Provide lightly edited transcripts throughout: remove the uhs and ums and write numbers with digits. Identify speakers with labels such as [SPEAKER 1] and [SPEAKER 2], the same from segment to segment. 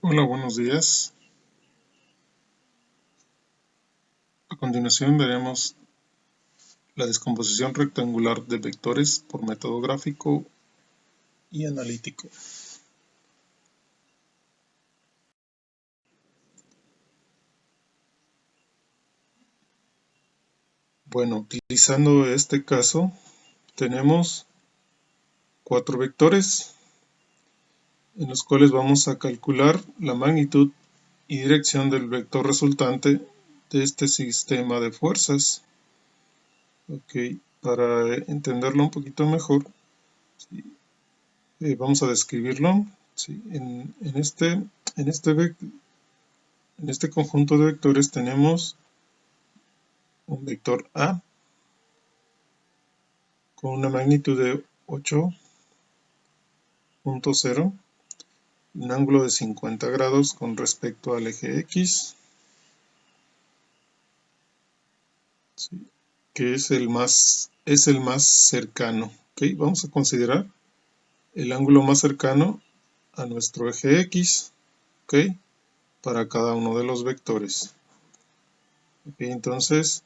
[SPEAKER 1] Hola, buenos días. A continuación veremos la descomposición rectangular de vectores por método gráfico y analítico. Bueno, utilizando este caso, tenemos 4 vectores en los cuales vamos a calcular la magnitud y dirección del vector resultante de este sistema de fuerzas. Para entenderlo un poquito mejor, vamos a describirlo. En este conjunto de vectores tenemos un vector A con una magnitud de 8.0, un ángulo de 50 grados con respecto al eje X, que es el más cercano. Vamos a considerar el ángulo más cercano a nuestro eje X, para cada uno de los vectores. Entonces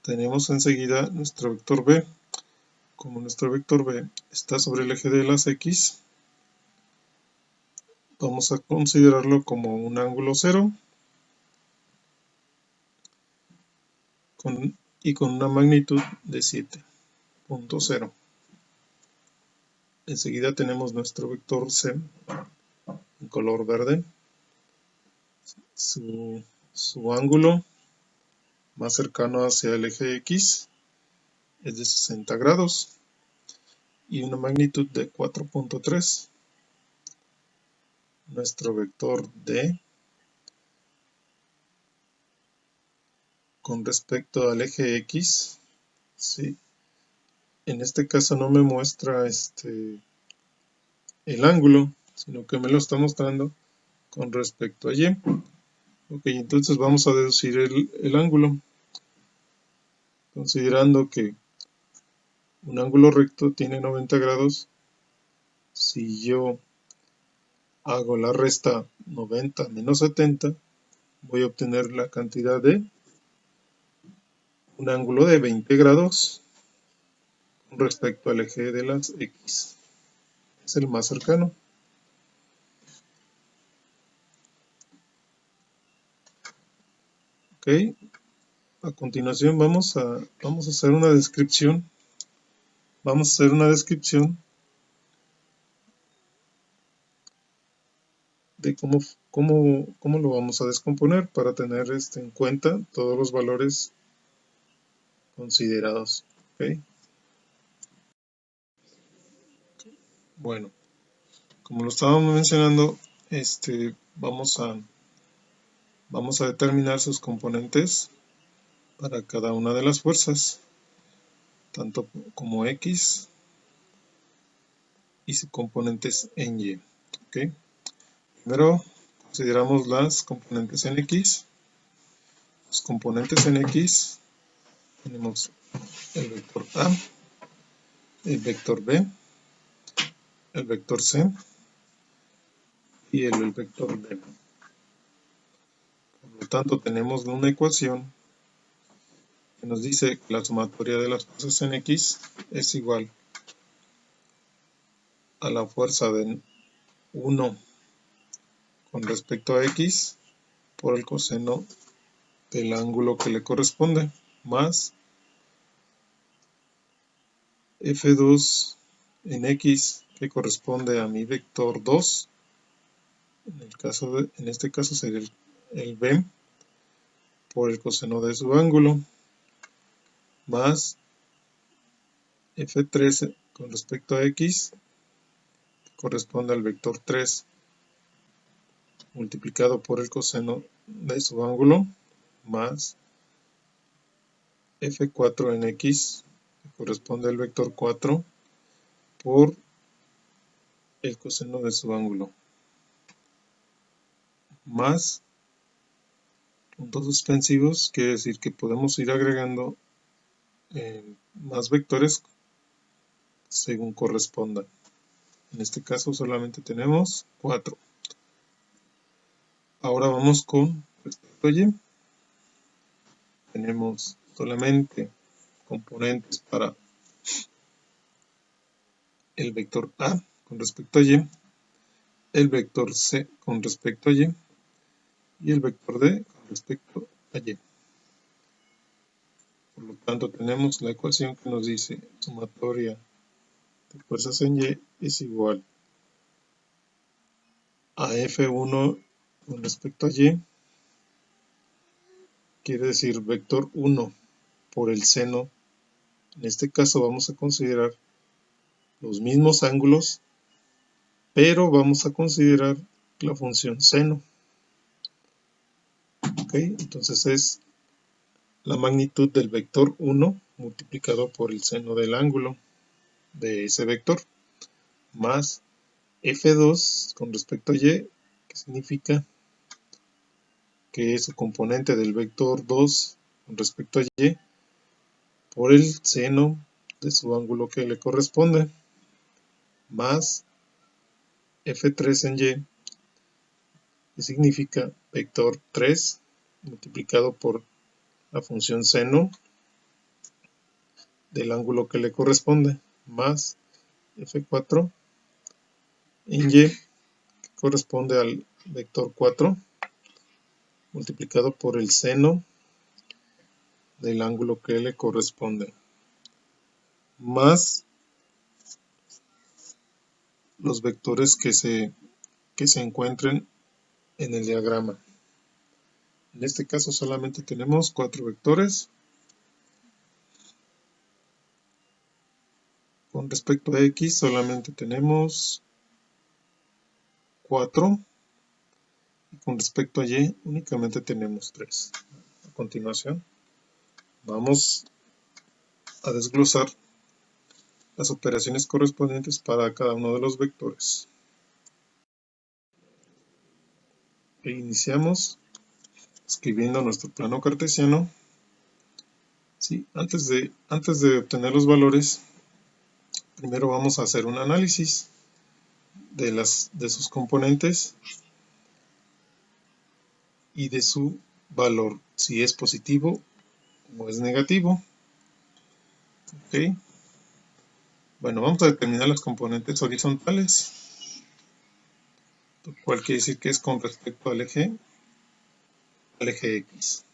[SPEAKER 1] tenemos enseguida nuestro vector B. Como nuestro vector B está sobre el eje de las X, vamos a considerarlo como un ángulo 0 y con una magnitud de 7.0. Enseguida tenemos nuestro vector C en color verde. Su ángulo más cercano hacia el eje X es de 60 grados y una magnitud de 4.3. Nuestro vector D con respecto al eje X, en este caso no me muestra el ángulo, sino que me lo está mostrando con respecto a Y. Entonces vamos a deducir el ángulo, considerando que un ángulo recto tiene 90 grados. Si yo hago la resta 90 menos 70, voy a obtener la cantidad de un ángulo de 20 grados con respecto al eje de las X. Es el más cercano. A continuación vamos a hacer una descripción. De cómo lo vamos a descomponer para tener en cuenta todos los valores considerados. Bueno, como lo estábamos mencionando, vamos a determinar sus componentes para cada una de las fuerzas, tanto como X y sus componentes en Y. Primero consideramos las componentes en X. Los componentes en X tenemos el vector A, el vector B, el vector C y el vector D. Por lo tanto, tenemos una ecuación que nos dice que la sumatoria de las fuerzas en X es igual a la fuerza de 1 con respecto a X por el coseno del ángulo que le corresponde, más F2 en X, que corresponde a mi vector 2. En este caso sería el B por el coseno de su ángulo, más F3 con respecto a X, que corresponde al vector 3 multiplicado por el coseno de su ángulo, más F4 en X, que corresponde al vector 4 por el coseno de su ángulo, más puntos suspensivos, quiere decir que podemos ir agregando más vectores según correspondan. En este caso solamente tenemos 4. Ahora vamos con respecto a y. Tenemos solamente componentes para el vector A con respecto a y, el vector C con respecto a y el vector D con respecto a y. Por lo tanto, tenemos la ecuación que nos dice sumatoria de fuerzas en y es igual a F1 con respecto a y, quiere decir vector 1 por el seno. En este caso vamos a considerar los mismos ángulos, pero vamos a considerar la función seno. Entonces es la magnitud del vector 1 multiplicado por el seno del ángulo de ese vector, más F2 con respecto a y, que significa que es su componente del vector 2 con respecto a y, por el seno de su ángulo que le corresponde, más F3 en y, que significa vector 3 multiplicado por la función seno del ángulo que le corresponde, más F4 en y, que corresponde al vector 4 multiplicado por el seno del ángulo que le corresponde, más los vectores que se encuentren en el diagrama. En este caso solamente tenemos 4 vectores. Con respecto a X solamente tenemos 4. Y con respecto a Y únicamente tenemos 3. A continuación vamos a desglosar las operaciones correspondientes para cada uno de los vectores. E iniciamos escribiendo nuestro plano cartesiano. Sí, antes de obtener los valores, primero vamos a hacer un análisis de sus componentes y de su valor, si es positivo o es negativo. Bueno, vamos a determinar las componentes horizontales, lo cual quiere decir que es con respecto al eje X.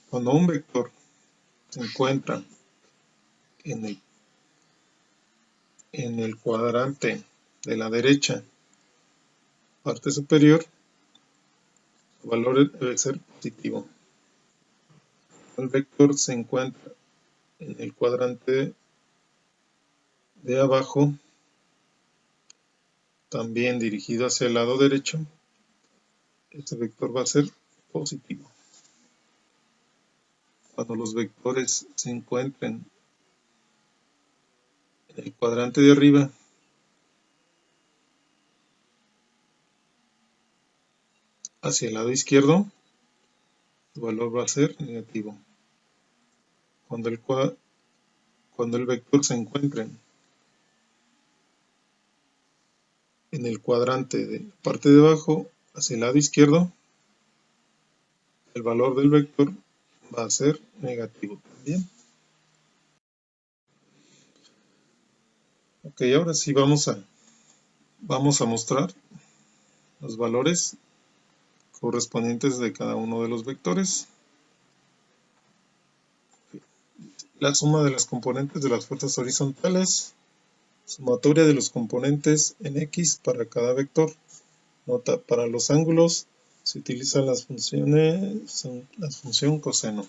[SPEAKER 1] Cuando un vector se encuentra en el cuadrante de la derecha, parte superior, su valor debe ser positivo. El vector se encuentra en el cuadrante de abajo, también dirigido hacia el lado derecho, este vector va a ser positivo. Cuando los vectores se encuentren en el cuadrante de arriba, hacia el lado izquierdo, su valor va a ser negativo. Cuando el vector se encuentre en el cuadrante de la parte de abajo, hacia el lado izquierdo, el valor del vector va a ser negativo también. Ahora sí vamos a mostrar los valores correspondientes de cada uno de los vectores. La suma de las componentes de las fuerzas horizontales, sumatoria de los componentes en X para cada vector. Nota, para los ángulos se utilizan las funciones, la función coseno.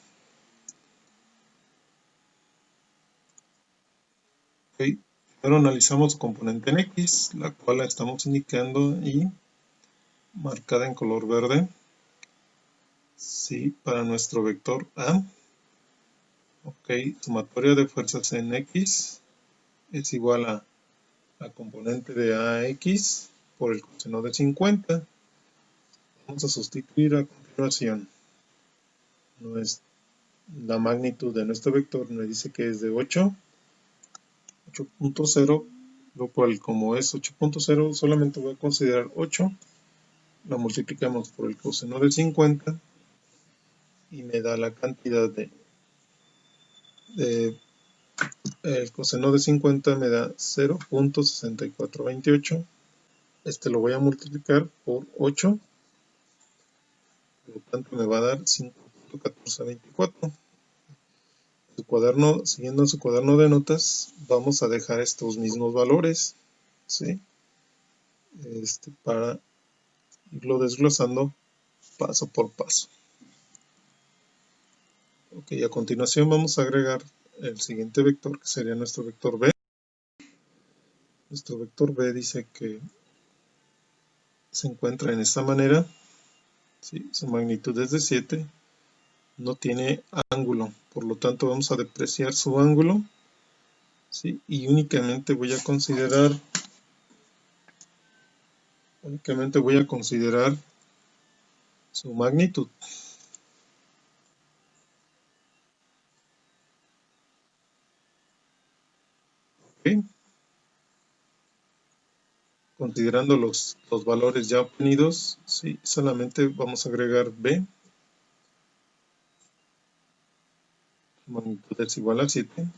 [SPEAKER 1] Primero analizamos componente en X, la cual la estamos indicando y marcada en color verde. Sí, para nuestro vector A. Sumatoria de fuerzas en X es igual a la componente de AX por el coseno de 50. Vamos a sustituir a continuación La magnitud de nuestro vector me dice que es de 8.0, lo cual como es 8.0 solamente voy a considerar 8, la multiplicamos por el coseno de 50 y me da la cantidad el coseno de 50 me da 0.6428. Este lo voy a multiplicar por 8, por lo tanto me va a dar 5.1424. Siguiendo en su cuaderno de notas, vamos a dejar estos mismos valores, ¿sí? Para irlo desglosando paso por paso. Ok, a continuación vamos a agregar el siguiente vector, que sería nuestro vector B. Nuestro vector B dice que se encuentra en esta manera, ¿sí? Su magnitud es de 7, no tiene ángulo, por lo tanto vamos a depreciar su ángulo, ¿sí? Y únicamente voy a considerar su magnitud. ¿Okay? Considerando los valores ya obtenidos, ¿sí? Solamente vamos a agregar B, su magnitud es igual a 7,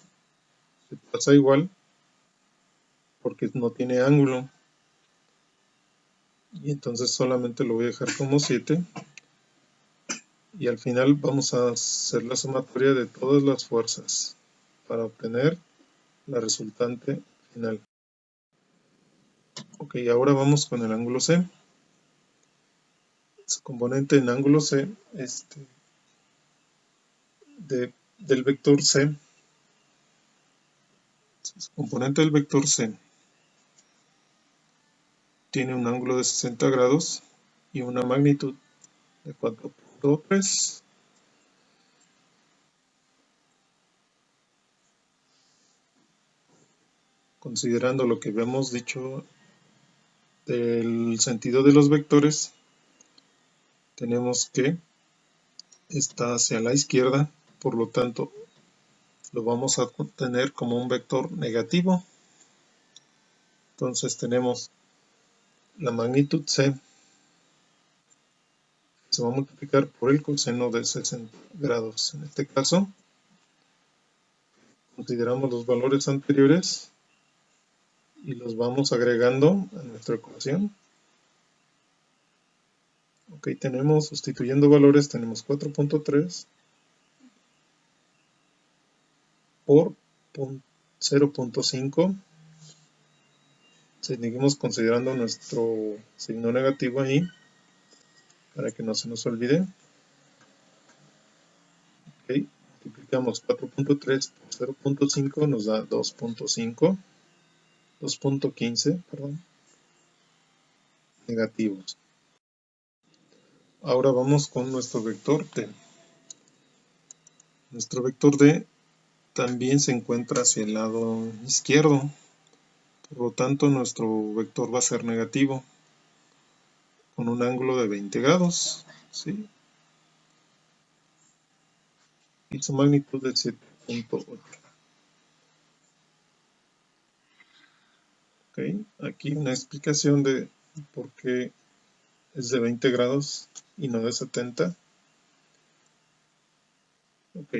[SPEAKER 1] se pasa igual porque no tiene ángulo, y entonces solamente lo voy a dejar como 7, y al final vamos a hacer la sumatoria de todas las fuerzas para obtener la resultante final. Ok, ahora vamos con el ángulo C. Su componente en ángulo C del vector C. Su componente del vector C tiene un ángulo de 60 grados y una magnitud de 4.3. Considerando lo que habíamos dicho del sentido de los vectores, tenemos que está hacia la izquierda, por lo tanto lo vamos a tener como un vector negativo. Entonces tenemos la magnitud C, se va a multiplicar por el coseno de 60 grados. En este caso, consideramos los valores anteriores y los vamos agregando a nuestra ecuación. Ok, sustituyendo valores, tenemos 4.3 por 0.5. Seguimos considerando nuestro signo negativo ahí para que no se nos olvide. Ok, multiplicamos 4.3 por 0.5, nos da 2.15, negativos. Ahora vamos con nuestro vector t. Nuestro vector d también se encuentra hacia el lado izquierdo, por lo tanto nuestro vector va a ser negativo, con un ángulo de 20 grados, ¿sí? Y su magnitud es 7.8. Okay. Aquí una explicación de por qué es de 20 grados y no de 70. Ok,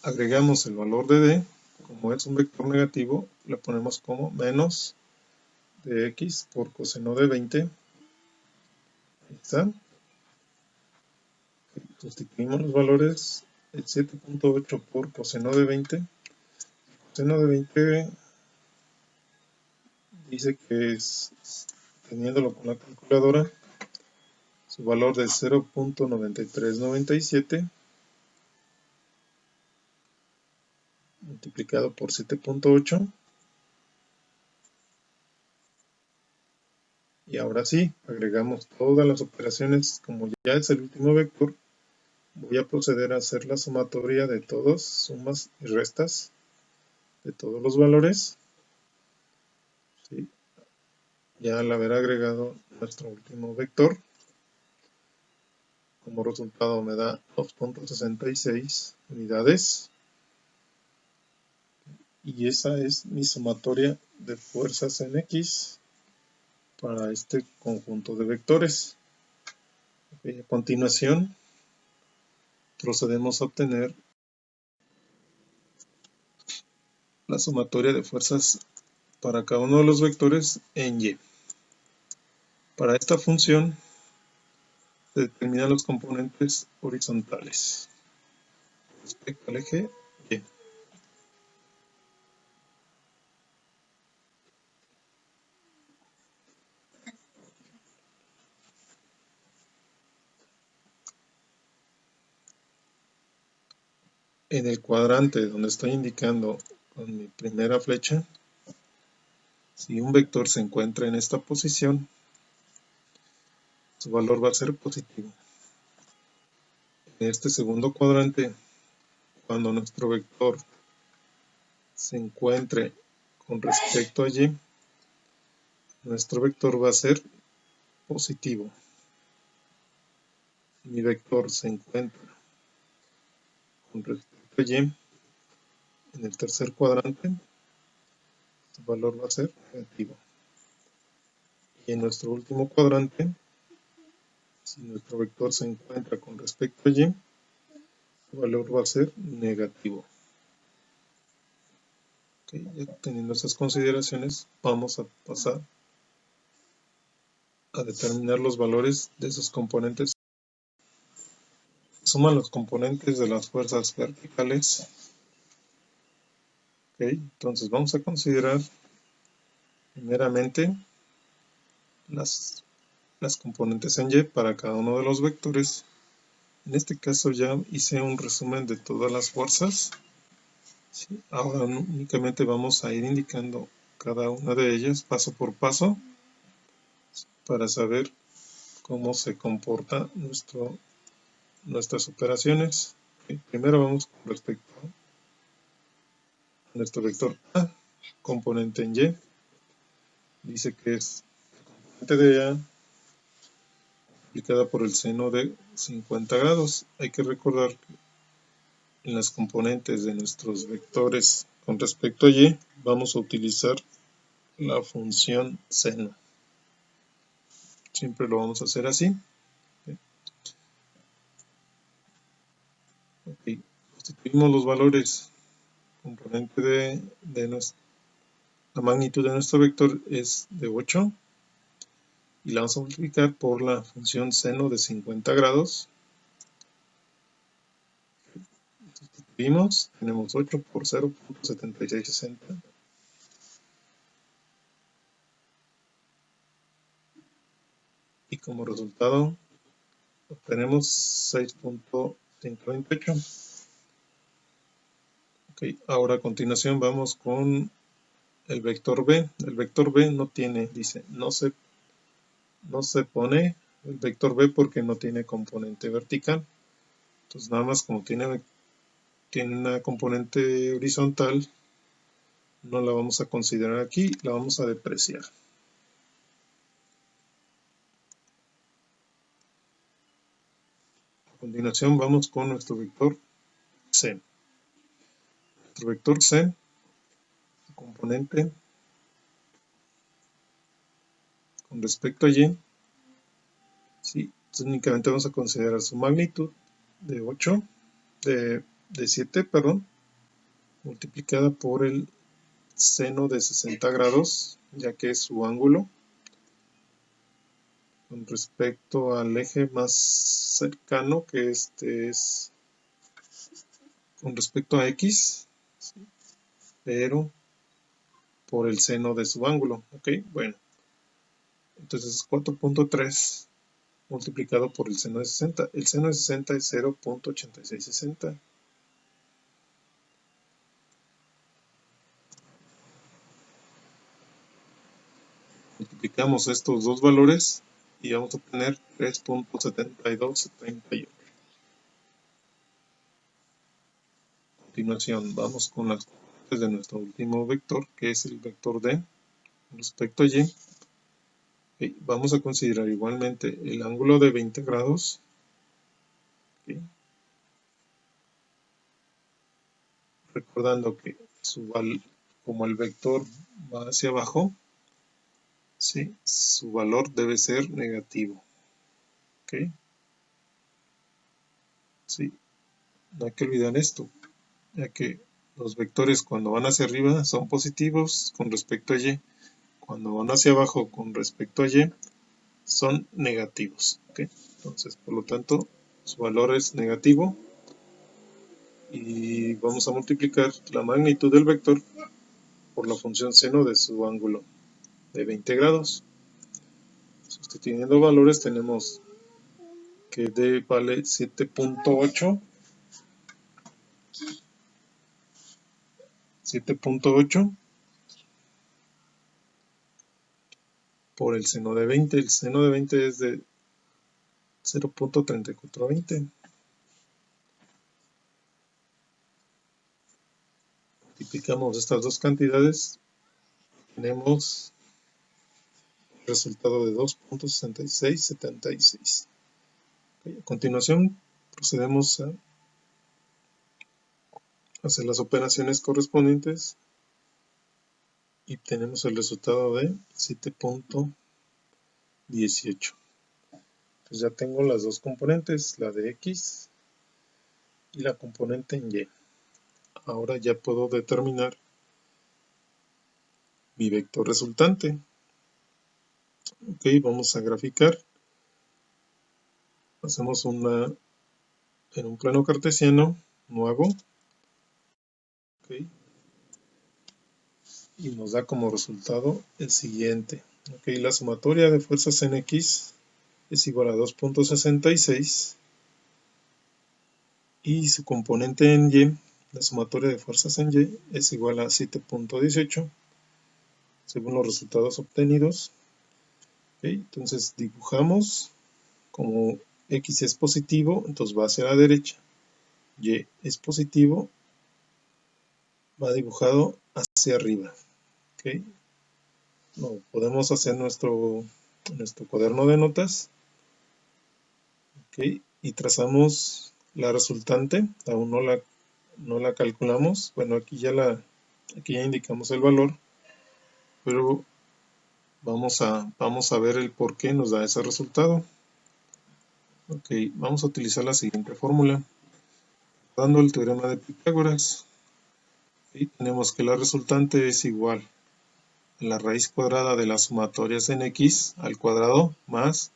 [SPEAKER 1] agregamos el valor de d, como es un vector negativo, le ponemos como menos de x por coseno de 20. Ahí está. Sustituimos los valores, el 7.8 por coseno de 20. Coseno de 20 dice que es, teniéndolo con la calculadora, su valor de 0.9397 multiplicado por 7.8. Y ahora sí, agregamos todas las operaciones. Como ya es el último vector, voy a proceder a hacer la sumatoria de todas, sumas y restas de todos los valores, ¿sí? Ya al haber agregado nuestro último vector, como resultado me da 2.66 unidades. Y esa es mi sumatoria de fuerzas en X para este conjunto de vectores. A continuación, procedemos a obtener la sumatoria de fuerzas para cada uno de los vectores en Y. Para esta función, se determinan los componentes horizontales respecto al eje Y. En el cuadrante donde estoy indicando con mi primera flecha, si un vector se encuentra en esta posición, su valor va a ser positivo. En este segundo cuadrante, cuando nuestro vector se encuentre con respecto a Y, nuestro vector va a ser positivo. Si mi vector se encuentra con respecto a Y, en el tercer cuadrante, su valor va a ser negativo. Y en nuestro último cuadrante, si nuestro vector se encuentra con respecto a Y, su valor va a ser negativo. Ya teniendo esas consideraciones, vamos a pasar a determinar los valores de esos componentes. Suman los componentes de las fuerzas verticales. Entonces vamos a considerar primeramente las componentes en Y para cada uno de los vectores. En este caso ya hice un resumen de todas las fuerzas. ¿Sí? Ahora únicamente vamos a ir indicando cada una de ellas paso por paso para saber cómo se comportan nuestras operaciones. Primero vamos con respecto a nuestro vector A, componente en Y. Dice que es el componente de A multiplicada por el seno de 50 grados. Hay que recordar que en las componentes de nuestros vectores con respecto a Y vamos a utilizar la función seno. Siempre lo vamos a hacer así. Sustituimos los valores. Componente de la magnitud de nuestro vector es de 8 y la vamos a multiplicar por la función seno de 50 grados. Sustituimos, tenemos 8 por 0.7660. Y como resultado obtenemos 6.128. Ahora a continuación vamos con el vector B. El vector B no tiene, dice, no se pone el vector B porque no tiene componente vertical. Entonces nada más como tiene una componente horizontal, no la vamos a considerar aquí, la vamos a depreciar. A continuación vamos con nuestro vector C. Nuestro vector C, su componente con respecto a Y, ¿sí? Entonces únicamente vamos a considerar su magnitud de 8, de 7, perdón, multiplicada por el seno de 60 grados, ya que es su ángulo con respecto al eje más cercano, que este es con respecto a X, ¿sí? Pero por el seno de su ángulo. Bueno, entonces es 4.3 multiplicado por el seno de 60. El seno de 60 es 0.8660. Multiplicamos estos dos valores y vamos a obtener 3.7238. A continuación vamos con las componentes de nuestro último vector, que es el vector D con respecto a Y. Vamos a considerar igualmente el ángulo de 20 grados ¿ok? Recordando que como el vector va hacia abajo, ¿sí? Su valor debe ser negativo, ¿ok? Sí, no hay que olvidar esto, ya que los vectores cuando van hacia arriba son positivos con respecto a y, cuando van hacia abajo con respecto a y son negativos, ¿ok? Entonces, por lo tanto, su valor es negativo y vamos a multiplicar la magnitud del vector por la función seno de su ángulo de 20 grados. Sustituyendo valores tenemos que D vale 7.8 por el seno de 20. El seno de 20 es de 0.3420. Multiplicamos estas dos cantidades, tenemos el resultado de 2.6676. A continuación procedemos a hacer las operaciones correspondientes y tenemos el resultado de 7.18. Pues ya tengo las dos componentes, la de X y la componente en Y. Ahora ya puedo determinar mi vector resultante. Ok, vamos a graficar. Hacemos en un plano cartesiano nuevo. Ok, y nos da como resultado el siguiente. Ok, la sumatoria de fuerzas en X es igual a 2.66 y su componente en Y, la sumatoria de fuerzas en Y, es igual a 7.18 según los resultados obtenidos. Okay, entonces dibujamos como X es positivo, entonces va hacia la derecha, Y es positivo, va dibujado hacia arriba. Okay. Lo podemos hacer nuestro cuaderno de notas. Okay, y trazamos la resultante, aún no la calculamos. Bueno, aquí ya indicamos el valor, pero vamos a ver el por qué nos da ese resultado. Ok, vamos a utilizar la siguiente fórmula. Dando el teorema de Pitágoras, y tenemos que la resultante es igual a la raíz cuadrada de las sumatorias en X al cuadrado más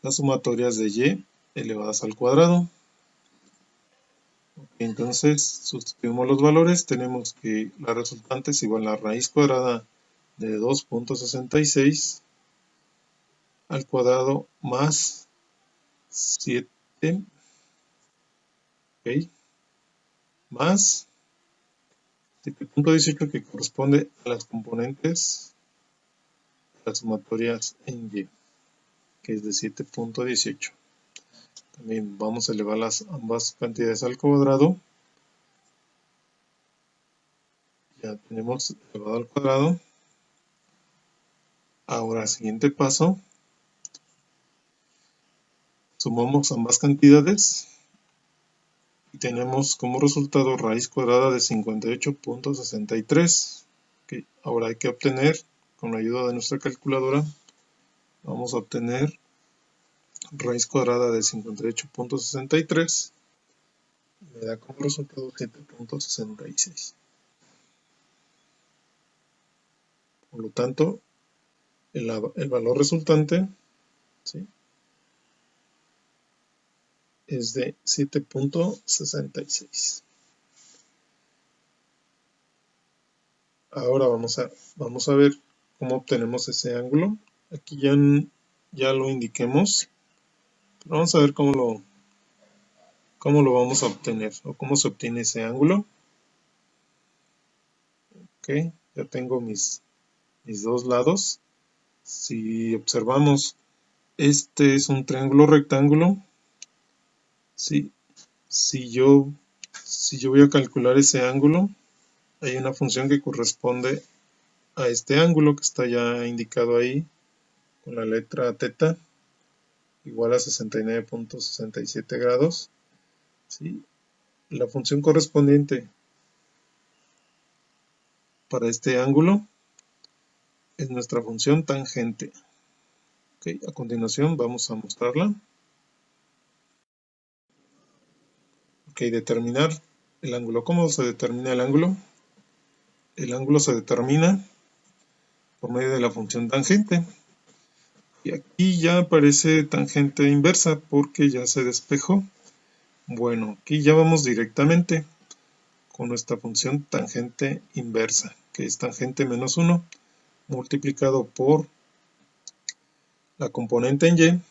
[SPEAKER 1] las sumatorias de Y elevadas al cuadrado. Entonces sustituimos los valores, tenemos que la resultante es igual a la raíz cuadrada de 2.66 al cuadrado más 7, okay, más 7.18 que corresponde a las componentes de las sumatorias en Y, que es de 7.18. También vamos a elevar ambas cantidades al cuadrado. Ya tenemos elevado al cuadrado. Ahora, siguiente paso, sumamos ambas cantidades y tenemos como resultado raíz cuadrada de 58.63. Okay. Ahora hay que obtener, con la ayuda de nuestra calculadora, vamos a obtener raíz cuadrada de 58.63. Me da como resultado 7.66. Por lo tanto, el valor resultante, ¿sí?, es de 7.66. Ahora vamos a ver cómo obtenemos ese ángulo. Aquí ya lo indiquemos. Pero vamos a ver cómo lo vamos a obtener o cómo se obtiene ese ángulo. Ok, ya tengo mis dos lados. Si observamos, este es un triángulo rectángulo. Sí, si yo voy a calcular ese ángulo, hay una función que corresponde a este ángulo que está ya indicado ahí con la letra θ igual a 69.67 grados. ¿sí? La función correspondiente para este ángulo es nuestra función tangente. ¿Okay? A continuación vamos a mostrarla. Ok, determinar el ángulo. ¿Cómo se determina el ángulo? El ángulo se determina por medio de la función tangente. Y aquí ya aparece tangente inversa porque ya se despejó. Bueno, aquí ya vamos directamente con nuestra función tangente inversa, que es tangente menos 1 multiplicado por la componente en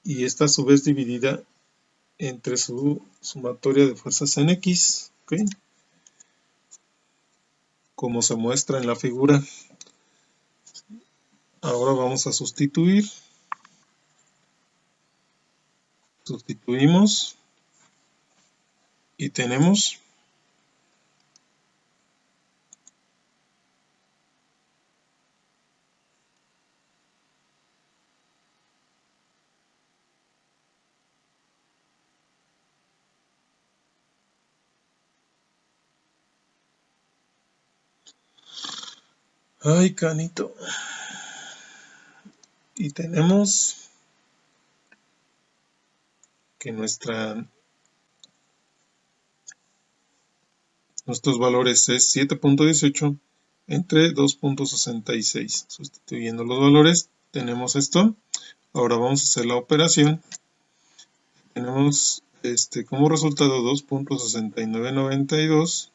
[SPEAKER 1] y esta a su vez dividida entre su sumatoria de fuerzas en X, ¿okay? Como se muestra en la figura. Ahora vamos a sustituir. Sustituimos y tenemos ay, canito. Y tenemos que nuestros valores es 7.18 entre 2.66. Sustituyendo los valores, tenemos esto. Ahora vamos a hacer la operación. Tenemos como resultado 2.6992